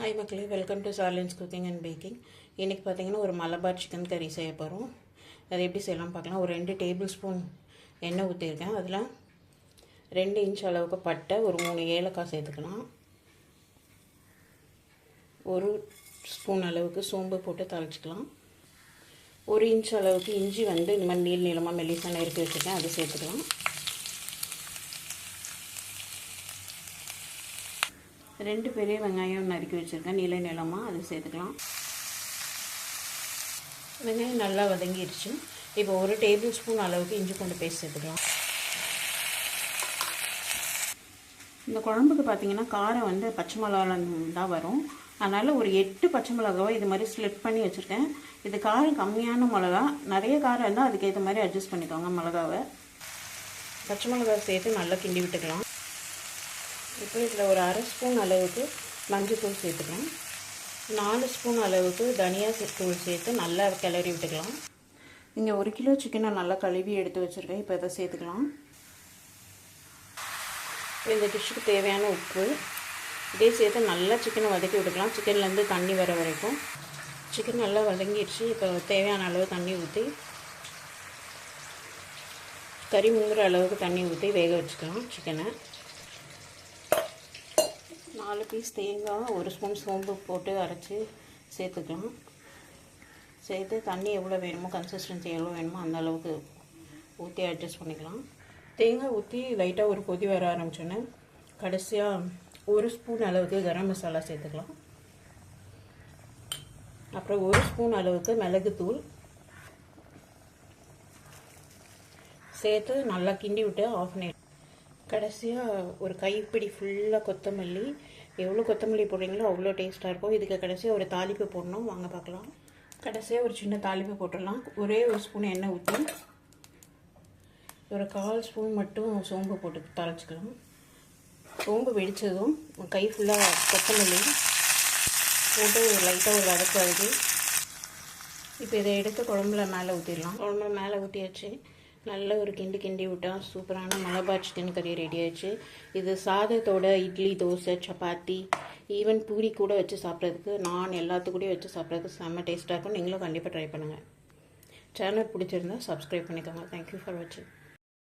Hi மக்களே, welcome to Charlene's cooking and baking. இன்றைக்கி பார்த்தீங்கன்னா ஒரு மலபார் சிக்கன் கறி செய்ய போகிறோம். அதை எப்படி செய்யலாம் பார்க்கலாம். ஒரு 2 டேபிள் ஸ்பூன் எண்ணெய் ஊற்றிருக்கேன். அதில் 2 இன்ச் அளவுக்கு பட்டை, ஒரு 3 ஏலக்காய் சேர்த்துக்கலாம். 1 ஸ்பூன் அளவுக்கு சோம்பு போட்டு தாளிச்சிக்கலாம். 1 இன்ச் அளவுக்கு இஞ்சி இந்த மாதிரி நீளமாக மெல்லிசாக நறுக்கி வச்சுருக்கேன், அதை சேர்த்துக்கலாம். 2 பெரிய வெங்காயம் நறுக்கி வச்சுருக்கேன் நீளமாக, அதை சேர்த்துக்கலாம். வெங்காயம் நல்லா வதங்கிடுச்சு. இப்போ 1 டேபிள் ஸ்பூன் அளவுக்கு இஞ்சி பூண்டு பேஸ்ட் சேர்த்துக்கலாம். இந்த குழம்புக்கு பார்த்தீங்கன்னா காரம் பச்சை மிளகாய் தான் வரும். அதனால் ஒரு 8 பச்சை மிளகாவை இது மாதிரி ஸ்லிட் பண்ணி வச்சுருக்கேன். இது காரம் கம்மியான மிளகா, நிறைய காரம் இருந்தால் அதுக்கேற்ற மாதிரி அட்ஜஸ்ட் பண்ணிக்கோங்க மிளகாவை. பச்சை மிளகாய் சேர்த்து நல்லா கிண்டி விட்டுக்கலாம். இப்போ இதில் ஒரு 1/2 ஸ்பூன் அளவுக்கு மஞ்சள் தூள் சேர்த்துக்கலாம். 4 ஸ்பூன் அளவுக்கு தனியா தூள் சேர்த்து நல்லா கிளறி விட்டுக்கலாம். இங்கே 1 கிலோ சிக்கனை நல்லா கழுவி எடுத்து வச்சுருக்கேன். இப்போ இதை சேர்த்துக்கலாம். இந்த டிஷ்ஷுக்கு தேவையான உப்பு இதே சேர்த்து நல்லா சிக்கனை வதக்கி விட்டுக்கலாம். சிக்கன்லேருந்து தண்ணி வர வரைக்கும். சிக்கன் நல்லா வதங்கிடுச்சு. இப்போ தேவையான அளவு தண்ணி ஊற்றி, கறி முங்குற அளவுக்கு தண்ணி ஊற்றி வேக வச்சுக்கலாம் சிக்கனை. 4 பீஸ் தேங்காய், 1 ஸ்பூன் சோம்பு போட்டு அரைச்சி சேர்த்துக்கலாம். சேர்த்து தண்ணி எவ்வளோ வேணுமோ, கன்சிஸ்டன்சி எவ்வளோ வேணுமோ அந்த அளவுக்கு ஊற்றி அட்ஜஸ்ட் பண்ணிக்கலாம். தேங்காய் ஊற்றி லைட்டாக ஒரு கொதி வர ஆரம்பிச்சோன்னே கடைசியாக 1 ஸ்பூன் அளவுக்கு கரம் மசாலா சேர்த்துக்கலாம். அப்புறம் 1 ஸ்பூன் அளவுக்கு மிளகுத்தூள் சேர்த்து நல்லா கிண்டி விட்டு ஆஃப் பண்ணி, கடைசியாக ஒரு கைப்பிடி ஃபுல்லாக கொத்தமல்லி. எவ்வளோ கொத்தமல்லி போடுறீங்களோ அவ்வளோ டேஸ்ட்டாக இருக்கும். இதுக்கு கடைசியாக ஒரு தாளிப்பு போடணும், வாங்க பார்க்கலாம். கடைசியாக ஒரு சின்ன தாளிப்பு போட்டுடலாம். ஒரே 1 ஸ்பூன் எண்ணெய் ஊற்றி ஒரு 1/4 ஸ்பூன் மட்டும் சோம்பு போட்டு தாளிச்சிக்கலாம். சோம்பு வெடித்ததும் கை ஃபுல்லாக கொத்தமல்லி போட்டு லைட்டாக ஒரு வதக்கு. இப்போ இதை எடுத்து குழம்புல மேலே ஊற்றிடலாம். குழம்புல மேலே ஊற்றியாச்சு. நல்ல ஒரு கிண்டி விட்டால் சூப்பரான மலபார் சிக்கன் கறி ரெடி ஆயிடுச்சு. இது சாதத்தோட, இட்லி, தோசை, சப்பாத்தி, ஈவன் பூரி கூட வச்சு சாப்பிட்றதுக்கு, நான் எல்லாத்துக்கூடயும் வச்சு சாப்பிட்றதுக்கு செம்ம டேஸ்ட்டாக இருக்கும். நீங்களும் கண்டிப்பாக ட்ரை பண்ணுங்கள். சேனல் பிடிச்சிருந்தா சப்ஸ்கிரைப் பண்ணிக்கோங்க. தேங்க்யூ ஃபார் வாட்சிங்.